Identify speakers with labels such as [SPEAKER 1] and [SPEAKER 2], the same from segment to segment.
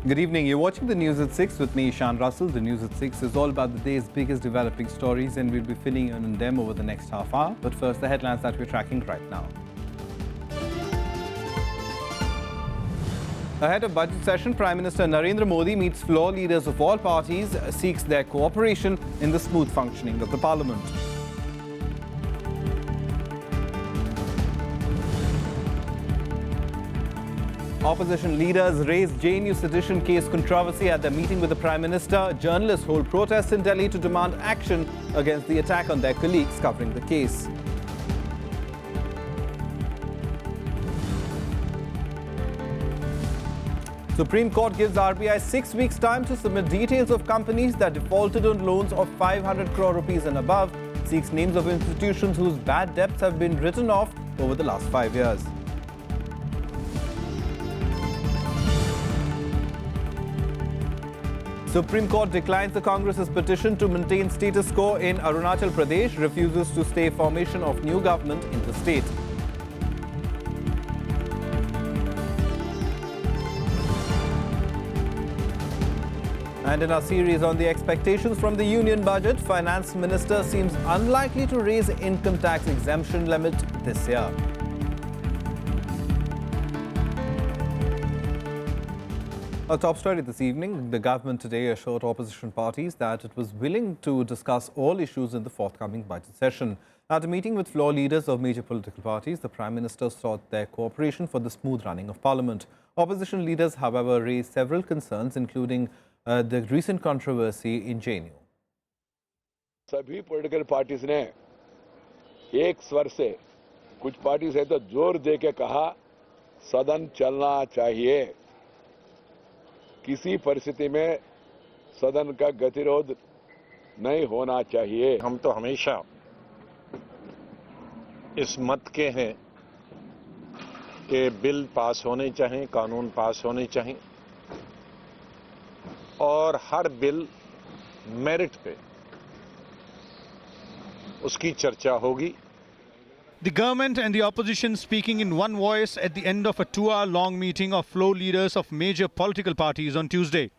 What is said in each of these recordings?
[SPEAKER 1] Good evening. You're watching the News at 6 with me, Ishan Russell. The News at 6 is all about the day's biggest developing stories, and we'll be filling in on them over the next half hour. But first, the headlines that we're tracking right now. Ahead of budget session, Prime Minister Narendra Modi meets floor leaders of all parties, seeks their cooperation in the smooth functioning of the parliament. Opposition leaders raised JNU sedition case controversy at their meeting with the Prime Minister. Journalists hold protests in Delhi to demand action against the attack on their colleagues covering the case. Supreme Court gives RBI 6 weeks' time to submit details of companies that defaulted on loans of 500 crore rupees and above, seeks names of institutions whose bad debts have been written off over the last 5 years. Supreme Court declines the Congress's petition to maintain status quo in Arunachal Pradesh, refuses to stay formation of new government in the state. And in our series on the expectations from the union budget, Finance Minister seems unlikely to raise income tax exemption limit this year. Our top story this evening, the government today assured opposition parties that it was willing to discuss all issues in the forthcoming budget session. At a meeting with floor leaders of major political parties, the Prime Minister sought their cooperation for the smooth running of Parliament. Opposition leaders, however, raised several concerns, including the recent controversy in JNU.
[SPEAKER 2] सभी political parties ने एक स्वर से, कुछ parties है तो जोर दे के कहा सदन चलना चाहिए, किसी परिस्थिति में सदन का गतिरोध नहीं होना चाहिए।
[SPEAKER 3] हम तो हमेशा इस मत के हैं कि बिल पास होने चाहिए, कानून पास होने चाहिए और हर बिल मेरिट पे उसकी चर्चा होगी।
[SPEAKER 4] The government and the opposition speaking in one voice at the end of a 2-hour-long meeting of floor leaders of major political parties on Tuesday.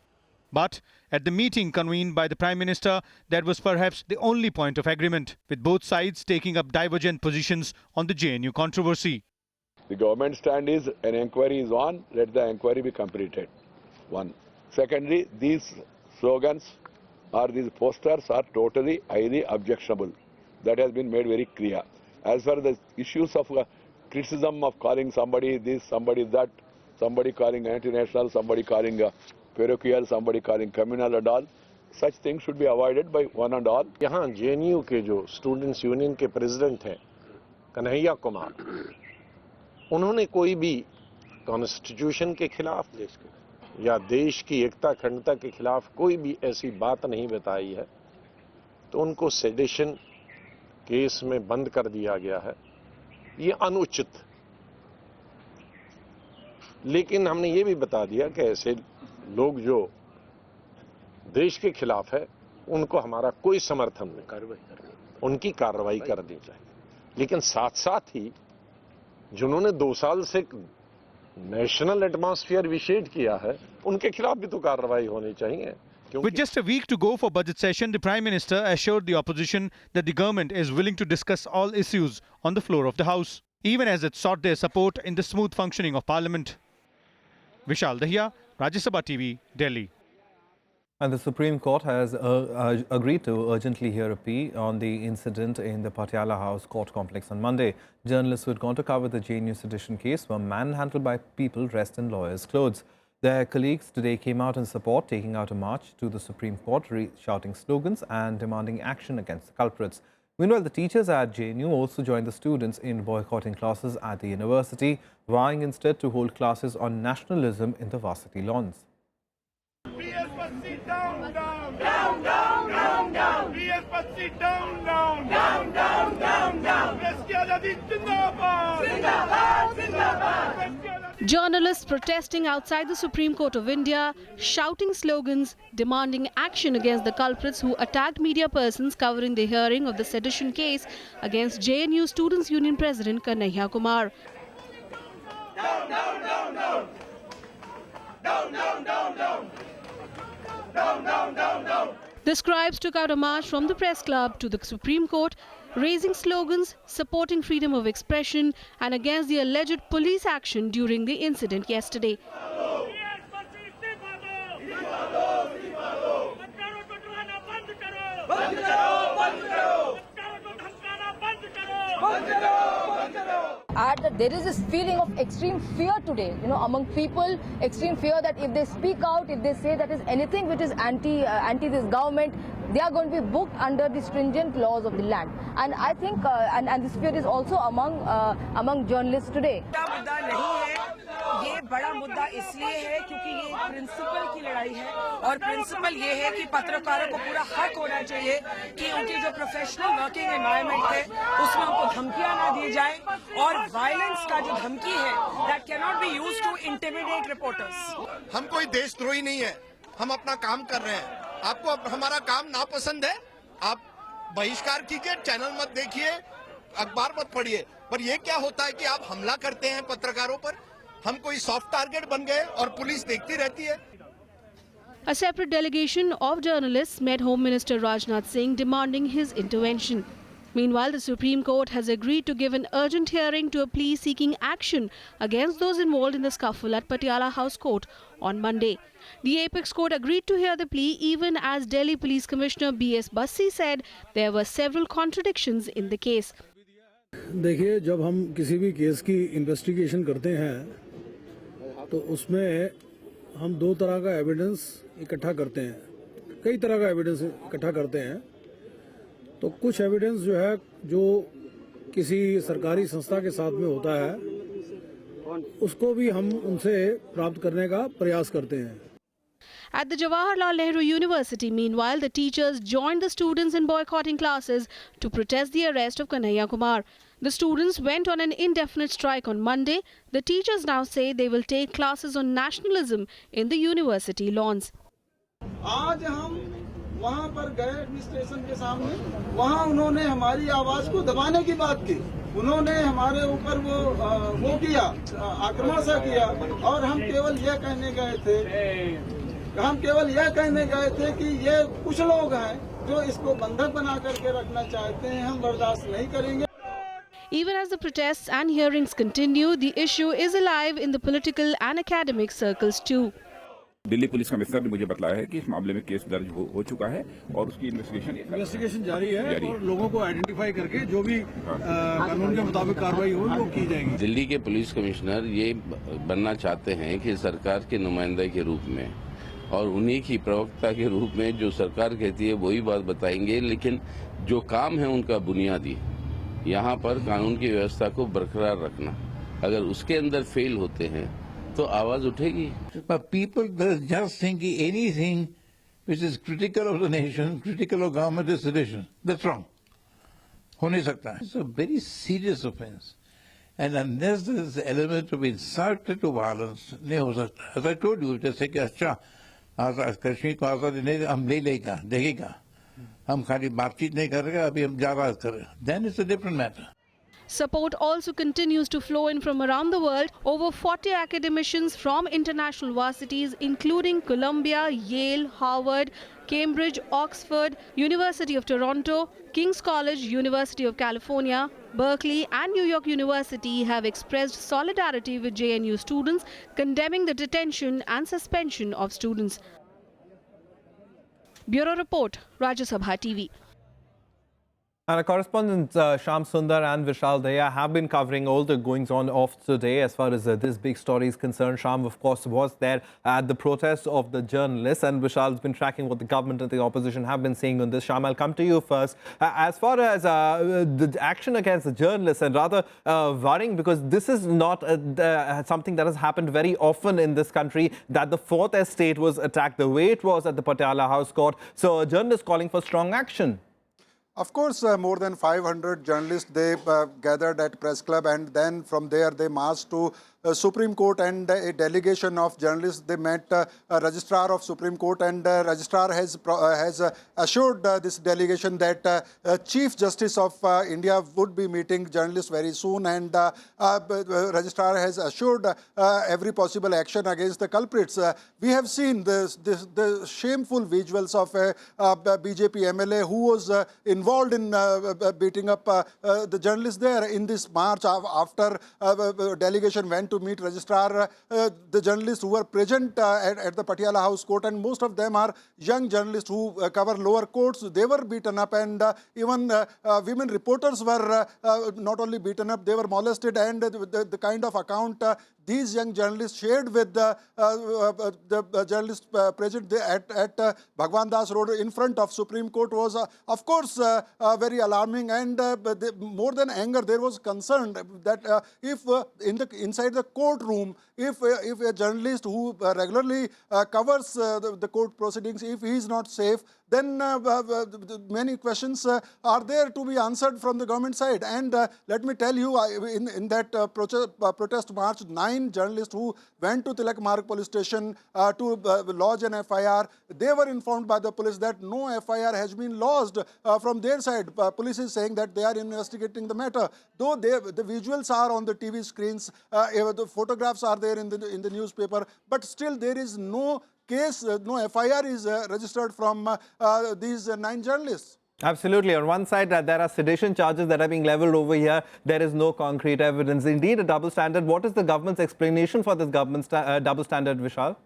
[SPEAKER 4] But at the meeting convened by the Prime Minister, that was perhaps the only point of agreement, with both sides taking up divergent positions on the JNU controversy.
[SPEAKER 2] The government stand is an inquiry is on, let the inquiry be completed. One. Secondly, these slogans or these posters are totally highly objectionable. That has been made very clear. As far as the issues of criticism of calling somebody this, somebody that, somebody calling anti-national, somebody calling parochial, somebody calling communal and all, such things should be avoided by one and all.
[SPEAKER 3] यहाँ JNU के जो students union के president हैं कन्हैया कुमार, उन्होंने कोई भी constitution के खिलाफ या देश की एकता अखंडता के खिलाफ कोई भी ऐसी बात नहीं बताई है, तो उनको सेडिशन केस में बंद कर दिया गया है। ये अनुचित, लेकिन हमने ये भी बता दिया कि ऐसे लोग जो देश के खिलाफ है उनको हमारा कोई समर्थन नहीं, उनकी कार्रवाई करनी चाहिए। लेकिन साथ साथ ही जिन्होंने 2 साल से नेशनल एटमॉस्फेयर विशेड किया है उनके खिलाफ भी तो कार्रवाई होनी चाहिए।
[SPEAKER 4] With just a week to go for budget session, the Prime Minister assured the opposition that the government is willing to discuss all issues on the floor of the House, even as it sought their support in the smooth functioning of Parliament. Vishal Dahiya, Rajya Sabha TV, Delhi.
[SPEAKER 1] And the Supreme Court has agreed to urgently hear a plea on the incident in the Patiala House court complex on Monday. Journalists who had gone to cover the JNU sedition case were manhandled by people dressed in lawyers' clothes. Their colleagues today came out in support, taking out a march to the Supreme Court, shouting slogans and demanding action against the culprits. Meanwhile, the teachers at JNU also joined the students in boycotting classes at the university, vowing instead to hold classes on nationalism in the varsity lawns.
[SPEAKER 5] Down, down, down, down, down, down. BSPC down, down, down, down, down, down. Zindabad, Zindabad, Zindabad.
[SPEAKER 6] Journalists protesting outside the Supreme Court of India, shouting slogans, demanding action against the culprits who attacked media persons covering the hearing of the sedition case against JNU Students' Union President Kanhaiya Kumar.
[SPEAKER 5] Down, down, down, down. Down, down, down, down. Down, down, down, down.
[SPEAKER 6] The scribes took out a march from the press club to the Supreme Court, raising slogans supporting freedom of expression and against the alleged police action during the incident yesterday.
[SPEAKER 7] There is this feeling of extreme fear today, among people, extreme fear that if they speak out, if they say that is anything which is anti this government, they are going to be booked under the stringent laws of the land. And I think, and this fear is also among journalists today.
[SPEAKER 8] ये बड़ा मुद्दा इसलिए है क्योंकि ये principal की लड़ाई है और प्रिंसिपल ये है कि पत्रकारों को पूरा हक होना चाहिए कि उनकी जो प्रोफेशनल वर्किंग एनवायरनमेंट है उसमें उनको धमकियां ना दी जाए और वायलेंस का जो धमकी है that can not be used to intimidate reporters.
[SPEAKER 9] हम कोई देशद्रोही नहीं है, हम अपना काम कर रहे हैं। आपको हमारा काम नापसंद है, आप बहिष्कार कीजिए, चैनल मत देखिए, अखबार मत पढ़िए। पर ये क्या होता है कि आप हमला करते हैं पत्रकारों पर, हम कोई सॉफ्ट टारगेट बन गए और पुलिस देखती रहती है।
[SPEAKER 6] A separate delegation of journalists met Home Minister Rajnath Singh demanding his intervention. Meanwhile, the Supreme Court has agreed to give an urgent hearing to a plea seeking action against those involved in the scuffle at Patiala House Court on Monday. The Apex Court agreed to hear the plea even as Delhi Police Commissioner B.S. Bassi said there were several contradictions in the case.
[SPEAKER 10] देखिए, जब हम किसी भी case की investigation करते हैं तो उसमें हम दो तरह का एविडेंस इकट्ठा करते हैं, कई तरह का एविडेंस इकट्ठा करते हैं। तो कुछ एविडेंस जो है जो किसी सरकारी संस्था के साथ में होता है उसको भी हम उनसे प्राप्त करने का प्रयास करते हैं।
[SPEAKER 6] At the Jawaharlal Nehru University, meanwhile, the teachers joined the students in boycotting classes to protest the arrest of Kanhaiya Kumar. The students went on an indefinite strike on Monday. The teachers now say they will take classes on nationalism in the university lawns.
[SPEAKER 11] आज हम वहाँ पर गए administration के सामने, वहाँ उन्होंने हमारी आवाज को दबाने की बात की, उन्होंने हमारे ऊपर वो किया, आक्रमण सा किया और हम केवल यह कहने गए थे कि ये कुछ लोग हैं जो इसको बंधक बना करके रखना चाहते हैं, हम बर्दाश्त नहीं करेंगे।
[SPEAKER 6] Even as the protests and hearings continue, the issue is alive in the political and academic circles too.
[SPEAKER 12] Delhi police commissioner ने मुझे बताया है कि इस मामले में केस दर्ज हो चुका है और उसकी इन्वेस्टिगेशन जारी है और लोगों को आइडेंटिफाई करके जो भी कानून के मुताबिक कार्रवाई हो वो की जाएगी।
[SPEAKER 13] दिल्ली के पुलिस कमिश्नर ये बनना चाहते हैं कि सरकार के नुमाइंदा के रूप में और उन्हीं की प्रवक्ता के रूप में जो सरकार कहती है वही बात बताएंगे, लेकिन जो काम है उनका बुनियादी यहाँ पर कानून की व्यवस्था को बरकरार रखना, अगर उसके अंदर फेल होते हैं तो आवाज उठेगी।
[SPEAKER 14] But people just think anything which is critical of the nation, critical of government is sedition. That's wrong. हो नहीं सकता। It's a very serious offence, and unless there is the element of insult to violence, नहीं हो सकता। As I told you, जैसे कि अच्छा कश्मीर को आजादी नहीं हम ले लेगा, देखेगा, हम खाली बातचीत नहीं करेंगे, अभी हम ज्यादा करें, then it's a different matter.
[SPEAKER 6] Support also continues to flow in from around the world. Over 40 academicians from international universities, including Columbia, Yale, Harvard, Cambridge, Oxford, University of Toronto, King's College, University of California, Berkeley and New York University have expressed solidarity with JNU students, condemning the detention and suspension of students. Bureau Report, Rajya Sabha TV.
[SPEAKER 1] And our correspondents Shyam Sundar and Vishal Daya have been covering all the goings-on of today as far as this big story is concerned. Shyam, of course, was there at the protest of the journalists, and Vishal's been tracking what the government and the opposition have been saying on this. Shyam, I'll come to you first. As far as the action against the journalists, and rather worrying because this is not something that has happened very often in this country, that the fourth estate was attacked the way it was at the Patiala House Court. So journalists calling for strong action.
[SPEAKER 15] Of course, more than 500 journalists, they gathered at Press Club, and then from there they marched to Supreme Court and a delegation of journalists. They met Registrar of Supreme Court, and Registrar has assured this delegation that Chief Justice of India would be meeting journalists very soon, and Registrar has assured every possible action against the culprits. We have seen the shameful visuals of a BJP MLA who was involved in beating up the journalists there in this march. After delegation went to meet Registrar, the journalists who were present at the Patiala House Court, and most of them are young journalists who cover lower courts, they were beaten up, and even women reporters were not only beaten up, they were molested, and the kind of account these young journalists shared with the journalists present at Bhagwan Das Road in front of Supreme Court was, of course, very alarming, and more than anger, there was concern that if inside the courtroom, if a journalist who regularly covers the court proceedings, if he is not safe, then many questions are there to be answered from the government side. And let me tell you, in that protest march, 9 journalists who went to Tilak Marg police station to lodge an FIR, they were informed by the police that no FIR has been lodged from their side. Police is saying that they are investigating the matter. Though the visuals are on the TV screens, the photographs are there in the newspaper, but still there is no case, no FIR is registered from these 9 journalists.
[SPEAKER 1] Absolutely. On one side, there are sedition charges that are being leveled over here. There is no concrete evidence. Indeed, a double standard. What is the government's explanation for this government's double standard, Vishal?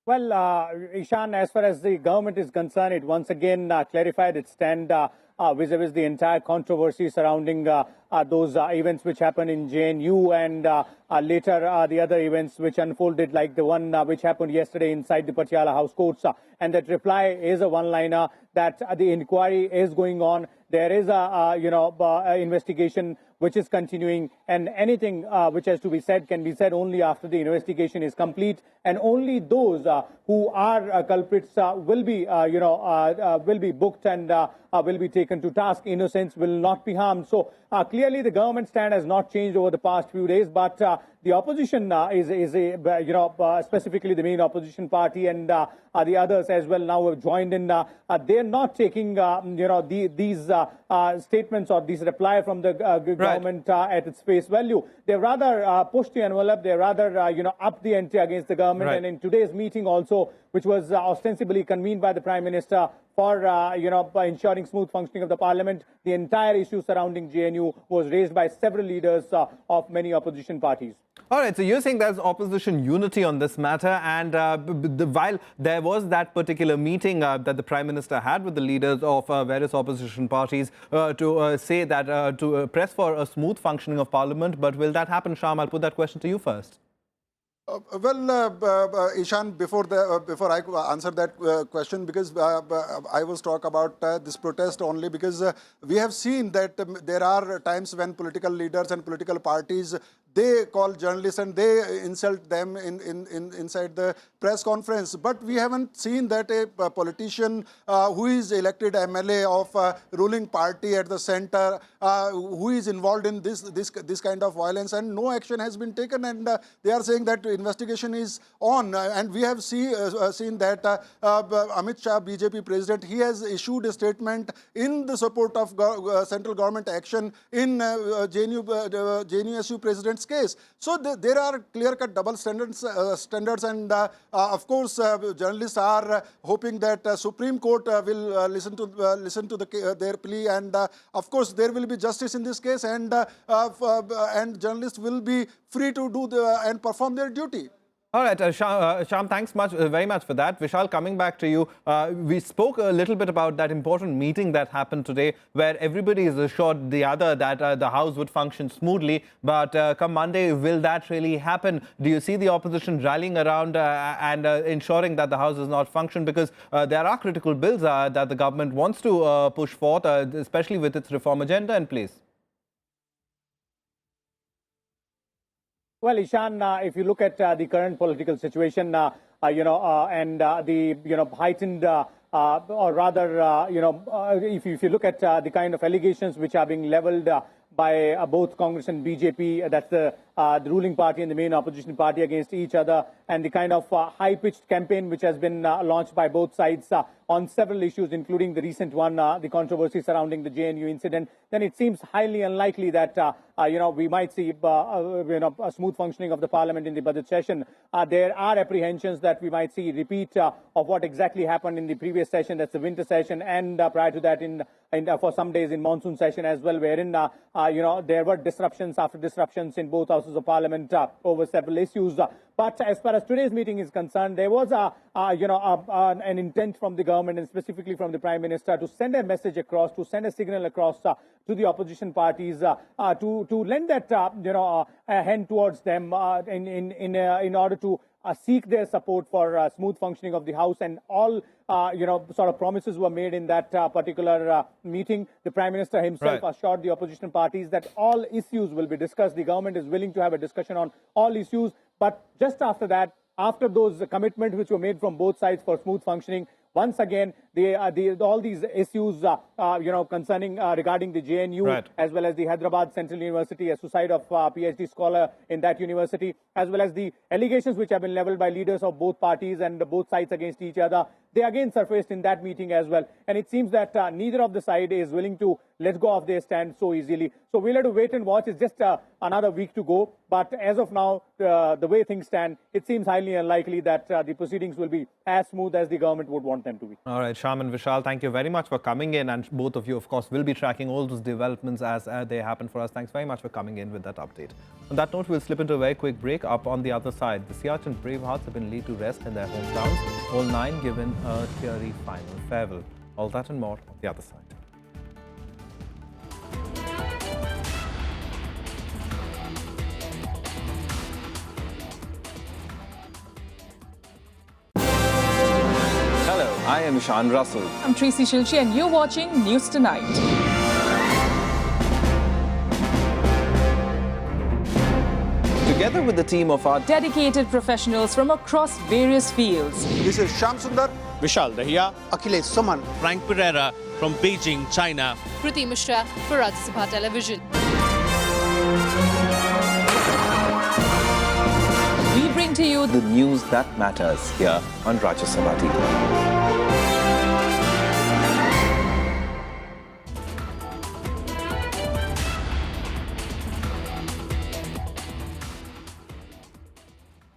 [SPEAKER 16] Well, Ishan, as far as the government is concerned, it once again clarified its stand vis-a-vis the entire controversy surrounding those events which happened in JNU and later the other events which unfolded, like the one which happened yesterday inside the Patiala House Courts. And that reply is a one-liner that the inquiry is going on. There is a investigation which is continuing, and anything which has to be said can be said only after the investigation is complete, and only those who are culprits will be booked and will be taken to task. Innocents will not be harmed. So clearly the government stand has not changed over the past few days, but the opposition specifically the main opposition party and the others as well now have joined in. They're not taking these statements or these reply from the government at its face value. They rather pushed the envelope. They rather up the ante against the government. Right. And in today's meeting also, which was ostensibly convened by the Prime Minister for by ensuring smooth functioning of the Parliament, the entire issue surrounding JNU was raised by several leaders of many opposition parties.
[SPEAKER 1] All right, so you're saying there's opposition unity on this matter, and while there was that particular meeting that the Prime Minister had with the leaders of various opposition parties to say that to press for a smooth functioning of Parliament, but will that happen, Sham? I'll put that question to you first.
[SPEAKER 15] Ishan, before I answer that question, because I was talk about this protest only because we have seen that there are times when political leaders and political parties, they call journalists and they insult them inside the press conference. But we haven't seen that a politician who is elected MLA of ruling party at the center, who is involved in this kind of violence, and no action has been taken. And they are saying that investigation is on. And we have seen that Amit Shah, BJP president, he has issued a statement in the support of central government action in JNUSU president's case. So there are clear-cut double standards, and of course journalists are hoping that Supreme Court will listen to their plea, and of course there will be justice in this case, and journalists will be free to do and perform their duty.
[SPEAKER 1] All right, Sham, thanks very much for that. Vishal, coming back to you, we spoke a little bit about that important meeting that happened today where everybody is assured the other that the House would function smoothly. But come Monday, will that really happen? Do you see the opposition rallying around and ensuring that the House does not function? Because there are critical bills that the government wants to push forth, especially with its reform agenda in place.
[SPEAKER 16] Well, Ishan, if you look at the current political situation, and the heightened, or rather, if you look at the kind of allegations which are being leveled by both Congress and BJP. That's the ruling party and the main opposition party against each other, and the kind of high-pitched campaign which has been launched by both sides on several issues, including the recent one, the controversy surrounding the JNU incident, then it seems highly unlikely that we might see a smooth functioning of the parliament in the budget session. There are apprehensions that we might see repeat of what exactly happened in the previous session, that's the winter session, and prior to that for some days in monsoon session as well, wherein there were disruptions after disruptions in both houses of parliament over several issues. But as far as today's meeting is concerned, there was an intent from the government and specifically from the Prime Minister to send a message across, to send a signal across to the opposition parties to lend that a hand towards them in order to seek their support for smooth functioning of the House, and all sort of promises were made in that particular meeting. The Prime Minister himself assured the opposition parties that all issues will be discussed. The government is willing to have a discussion on all issues, but just after that, after those commitments which were made from both sides for smooth functioning, once again, all these issues, concerning regarding the JNU, as well as the Hyderabad Central University, a suicide of PhD scholar in that university, as well as the allegations which have been leveled by leaders of both parties and both sides against each other, they again surfaced in that meeting as well. And it seems that neither of the side is willing to let go of their stand so easily. So we'll have to wait and watch. It's just another week to go. But as of now, the way things stand, it seems highly unlikely that the proceedings will be as smooth as the government would want them to be.
[SPEAKER 1] All right, Shyam and Vishal, thank you very much for coming in. And both of you, of course, will be tracking all those developments as they happen for us. Thanks very much for coming in with that update. On that note, we'll slip into a very quick break. Up on the other side, the Siachen Bravehearts have been laid to rest in their hometowns. All 9 given a teary final farewell. All that and more on the other side. Hello, I am Ishan Russell.
[SPEAKER 17] I'm Tracy Shilchi and you're watching News Tonight.
[SPEAKER 1] Together with the team of our
[SPEAKER 17] dedicated professionals from across various fields.
[SPEAKER 15] This is Shyam Sundar,
[SPEAKER 18] Vishal Dahiya,
[SPEAKER 15] Akhilesh Suman,
[SPEAKER 18] Frank Pereira from Beijing, China.
[SPEAKER 6] Kriti Mishra for Rajya Sabha Television.
[SPEAKER 17] We bring to you
[SPEAKER 1] the news that matters here on Rajya Sabha TV.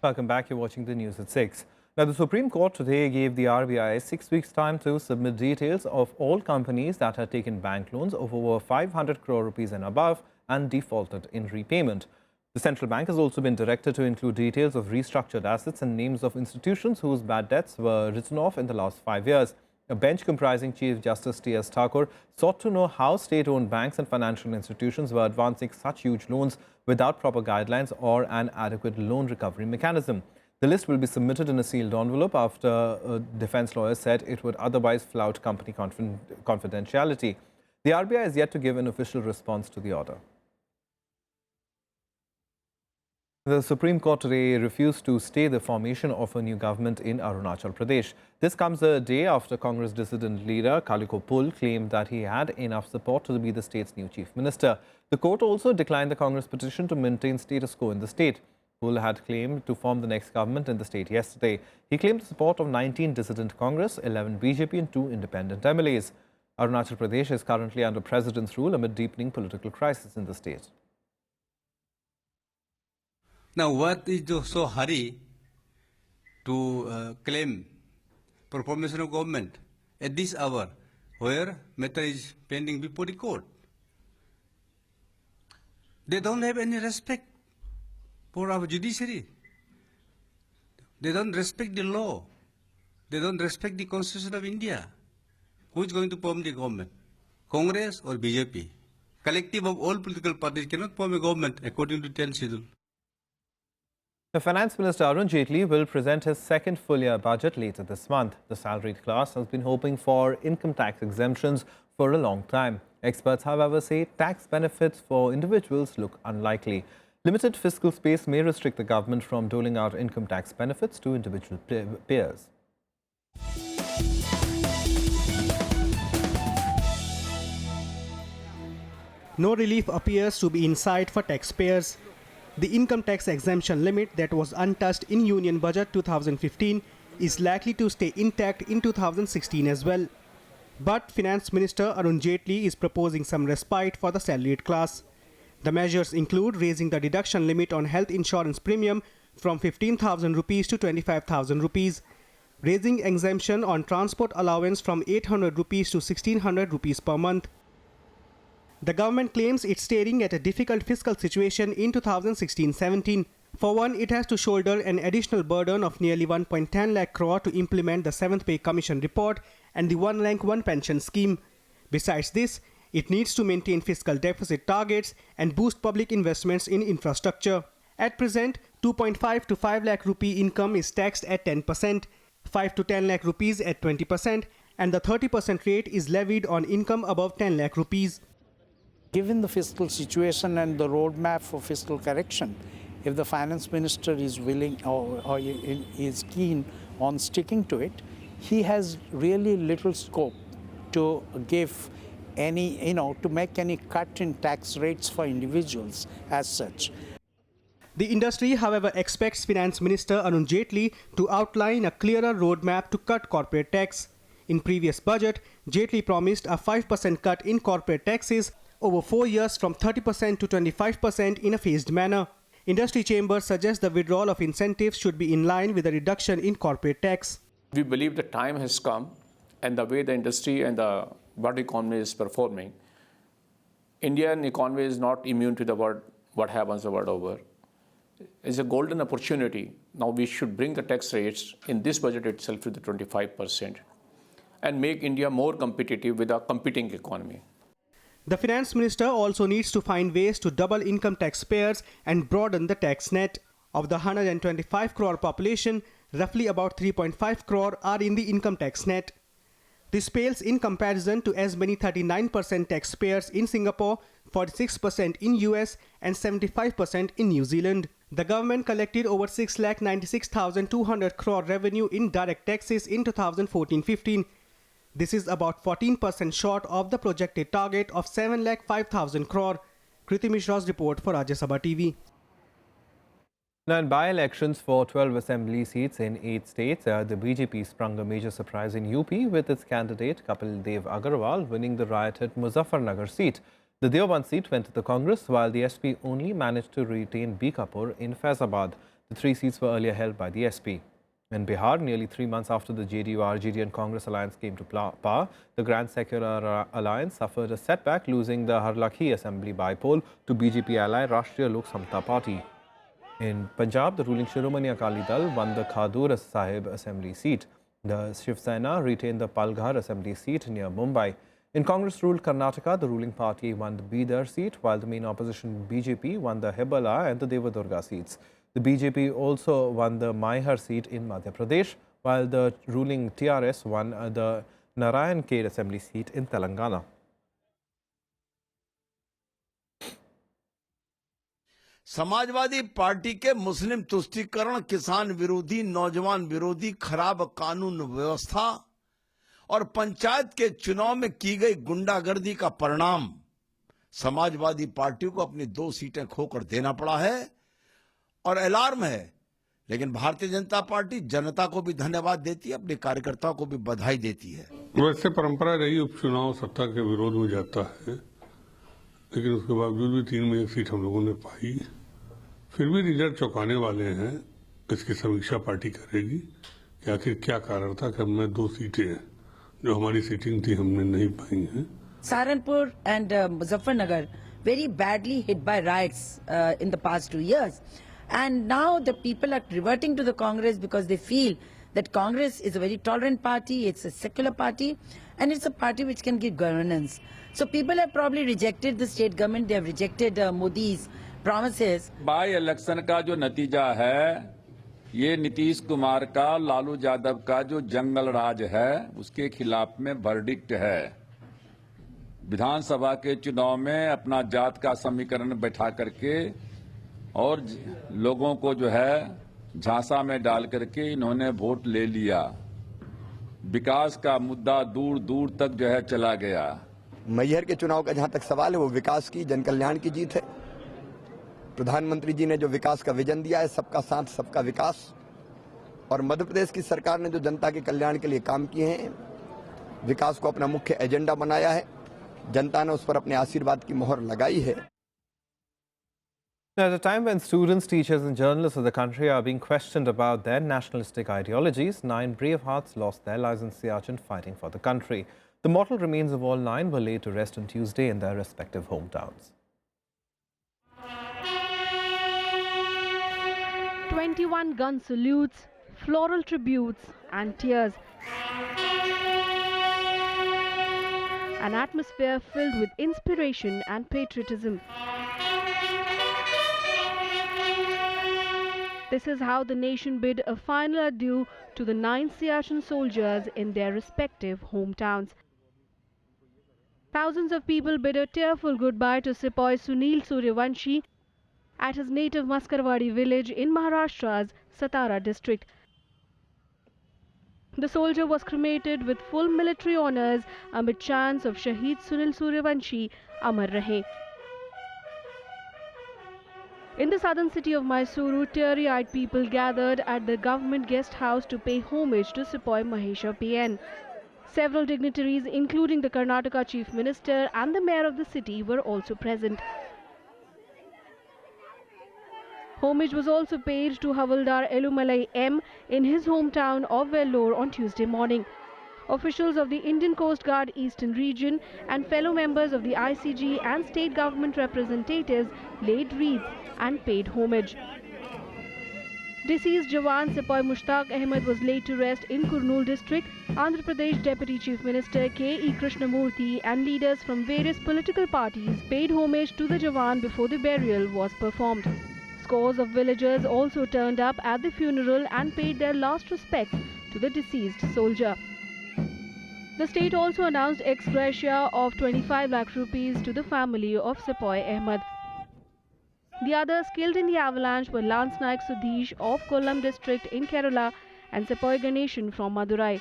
[SPEAKER 1] Welcome back. You're watching the news at 6. Now, the Supreme Court today gave the RBI 6 weeks' time to submit details of all companies that had taken bank loans of over 500 crore rupees and above and defaulted in repayment. The central bank has also been directed to include details of restructured assets and names of institutions whose bad debts were written off in the last 5 years. A bench comprising Chief Justice T.S. Thakur sought to know how state-owned banks and financial institutions were advancing such huge loans without proper guidelines or an adequate loan recovery mechanism. The list will be submitted in a sealed envelope after defense lawyers said it would otherwise flout company confidentiality. The RBI is yet to give an official response to the order. The Supreme Court today refused to stay the formation of a new government in Arunachal Pradesh. This comes a day after Congress dissident leader Kaliko Pul claimed that he had enough support to be the state's new chief minister. The court also declined the Congress petition to maintain status quo in the state. Pul had claimed to form the next government in the state yesterday. He claimed the support of 19 dissident Congress, 11 BJP and 2 independent MLAs. Arunachal Pradesh is currently under president's rule amid deepening political crisis in the state.
[SPEAKER 19] Now, what is so hurry to claim for formation of government at this hour, where matter is pending before the court? They don't have any respect for our judiciary. They don't respect the law. They don't respect the Constitution of India. Who is going to form the government? Congress or BJP? Collective of all political parties cannot form a government according to 10th schedule.
[SPEAKER 1] The Finance Minister Arunjaitley will present his second full-year budget later this month. The salaried class has been hoping for income tax exemptions for a long time. Experts, however, say tax benefits for individuals look unlikely. Limited fiscal space may restrict the government from doling out income tax benefits to individual payers.
[SPEAKER 20] no relief appears to be in sight for taxpayers. The income tax exemption limit that was untouched in Union Budget 2015 is likely to stay intact in 2016 as well. But Finance Minister Arunjaitley is proposing some respite for the salaried class. The measures include raising the deduction limit on health insurance premium from 15,000 rupees to 25,000 rupees, raising exemption on transport allowance from 800 rupees to 1,600 rupees per month. The government claims it's staring at a difficult fiscal situation in 2016-17. For one, it has to shoulder an additional burden of nearly 1.10 lakh crore to implement the 7th Pay Commission report and the One Rank One pension scheme. Besides this, it needs to maintain fiscal deficit targets and boost public investments in infrastructure. At present, 2.5 to 5 lakh rupee income is taxed at 10%, 5 to 10 lakh rupees at 20%, and the 30% rate is levied on income above 10 lakh rupees.
[SPEAKER 21] Given the fiscal situation and the roadmap for fiscal correction, if the finance minister is willing or is keen on sticking to it, he has really little scope to give any, to make any cut in tax rates for individuals as such.
[SPEAKER 20] The industry, however, expects Finance Minister Arunjaitley to outline a clearer roadmap to cut corporate tax. In previous budget, Jaitley promised a 5% cut in corporate taxes over 4 years from 30% to 25% in a phased manner. Industry chambers suggest the withdrawal of incentives should be in line with a reduction in corporate tax.
[SPEAKER 22] We believe the time has come, and the way the industry and the world economy is performing, Indian economy is not immune to the world, what happens the world over. It's a golden opportunity. Now we should bring the tax rates in this budget itself to the 25% and make India more competitive with a competing economy.
[SPEAKER 20] The finance minister also needs to find ways to double income taxpayers and broaden the tax net. Of the 125 crore population, roughly about 3.5 crore are in the income tax net. This pales in comparison to as many 39% taxpayers in Singapore, 46% in US and 75% in New Zealand. The government collected over 6,96,200 crore revenue in direct taxes in 2014-15. This is about 14% short of the projected target of 7,05,000 crore. Kriti Mishra's report for Rajya Sabha TV.
[SPEAKER 1] Now, in by-elections for 12 assembly seats in 8 states, the BJP sprung a major surprise in UP with its candidate Kapil Dev Agarwal winning the rioted Muzaffarnagar seat. The Deoband seat went to the Congress, while the SP only managed to retain B. Kapoor in Faizabad. The 3 seats were earlier held by the SP. In Bihar, nearly 3 months after the JDU, RJD and Congress alliance came to power, the Grand Secular Alliance suffered a setback, losing the Harlakhi Assembly by-poll to BJP ally Rashtriya Lok Samta Party. In Punjab, the ruling Shiromani Akali Dal won the Khadur Sahib Assembly seat. The Shiv Sena retained the Palghar Assembly seat near Mumbai. In Congress-ruled Karnataka, the ruling party won the Bidar seat, while the main opposition BJP won the Hebala and the Devadurga seats. The BJP also won the Maihar seat in Madhya Pradesh, while the ruling TRS won the Narayan Khed Assembly seat in Telangana.
[SPEAKER 23] Samajwadi party के मुस्लिम तुष्टीकरण, किसान विरोधी, नौजवान विरोधी, खराब कानून व्यवस्था और पंचायत के चुनाव में की गई गुंडागर्दी का परिणाम समाजवादी पार्टी को अपनी 2 सीटें खोकर देना पड़ा है और अलार्म है। लेकिन भारतीय जनता पार्टी जनता को भी धन्यवाद देती है, अपने कार्यकर्ताओं को भी बधाई देती है।
[SPEAKER 24] वैसे परंपरा रही उपचुनाव सत्ता के विरोध में जाता है, लेकिन उसके बावजूद भी 3 में 1 सीट हम लोगों ने पाई। फिर भी रिजल्ट चौंकाने वाले हैं। इसकी समीक्षा पार्टी करेगी कि आखिर क्या कारण था कि हमने 2 सीटें जो हमारी सीटिंग थी हमने नहीं पाई हैं।
[SPEAKER 25] Saharanpur and Muzaffarnagar very badly hit by riots in the past 2 years, and now the people are reverting to the Congress because they feel that Congress is a very tolerant party, it's a secular party, and it's a party which can give governance. So people have probably rejected the state government, they have rejected Modi's promises.
[SPEAKER 26] By election का जो नतीजा है, ये नीतीश कुमार का, लालू यादव का जो जंगल राज है, उसके खिलाफ में वर्डिक्ट है। विधानसभा के चुनाव में अपना जात का समीकरण बैठा करके और लोगों को जो है झांसा में डाल करके इन्होंने वोट ले लिया। विकास का मुद्दा दूर दूर तक जो है चला गया।
[SPEAKER 2] मैहर के चुनाव का जहां तक सवाल है वो विकास की, जन कल्याण की जीत है। प्रधानमंत्री जी ने जो विकास का विजन दिया है, सबका साथ सबका विकास, और मध्य प्रदेश की सरकार ने जो जनता के कल्याण के लिए काम किए हैं, विकास को अपना मुख्य एजेंडा बनाया है, जनता ने उस पर अपने आशीर्वाद की मोहर लगाई है।
[SPEAKER 1] At a time when students, teachers and journalists of the country are being questioned about their nationalistic ideologies, 9 brave hearts lost their lives in Siachen fighting for the country. The mortal remains of all 9 were laid to rest on Tuesday in their respective hometowns.
[SPEAKER 6] 21 gun salutes, floral tributes and tears. An atmosphere filled with inspiration and patriotism. This is how the nation bid a final adieu to the 9 Siachen soldiers in their respective hometowns. Thousands of people bid a tearful goodbye to Sepoy Sunil Suryavanshi at his native Maskarwadi village in Maharashtra's Satara district. The soldier was cremated with full military honours amid chants of Shaheed Sunil Suryavanshi, Amar Rahe. In the southern city of Mysuru, teary-eyed people gathered at the government guest house to pay homage to Sepoy Mahesha PN. Several dignitaries, including the Karnataka Chief Minister and the Mayor of the city, were also present. Homage was also paid to Havaldar Elumalai M in his hometown of Vellore on Tuesday morning. Officials of the Indian Coast Guard Eastern Region and fellow members of the ICG and state government representatives laid wreaths and paid homage. Deceased Jawan Sepoy Mushtaq Ahmed was laid to rest in Kurnool district. Andhra Pradesh Deputy Chief Minister K.E. Krishnamurthy and leaders from various political parties paid homage to the Jawan before the burial was performed. Scores of villagers also turned up at the funeral and paid their last respects to the deceased soldier. The state also announced ex gratia of 25 lakh rupees to the family of Sepoy Ahmed. The others killed in the avalanche were Lance Naik Sudhish of Kollam district in Kerala and Sepoy Ganeshan from Madurai.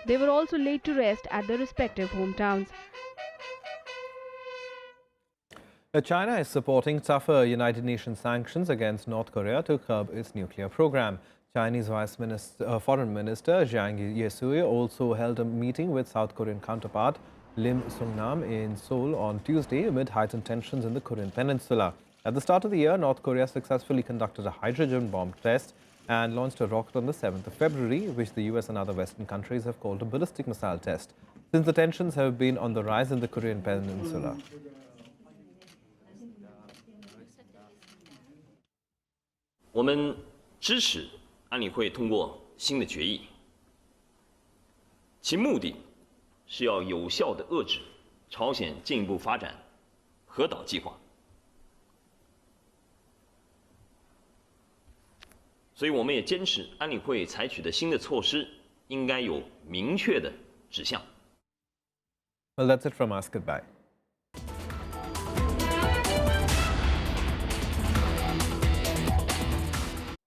[SPEAKER 6] They were also laid to rest at their respective hometowns.
[SPEAKER 1] China is supporting tougher United Nations sanctions against North Korea to curb its nuclear program. Chinese Foreign Minister Zhang Yesui also held a meeting with South Korean counterpart Lim Sung-nam in Seoul on Tuesday amid heightened tensions in the Korean peninsula. At the start of the year, North Korea successfully conducted a hydrogen bomb test and launched a rocket on the 7th of February, which the US and other Western countries have called a ballistic missile test. Since the tensions have been on the rise in the Korean peninsula.
[SPEAKER 3] 我们支持安理会通过新的决议，其目的是要有效地遏制朝鲜进一步发展核岛计划。所以，我们也坚持安理会采取的新的措施应该有明确的指向。
[SPEAKER 1] Well, that's it from us. Goodbye.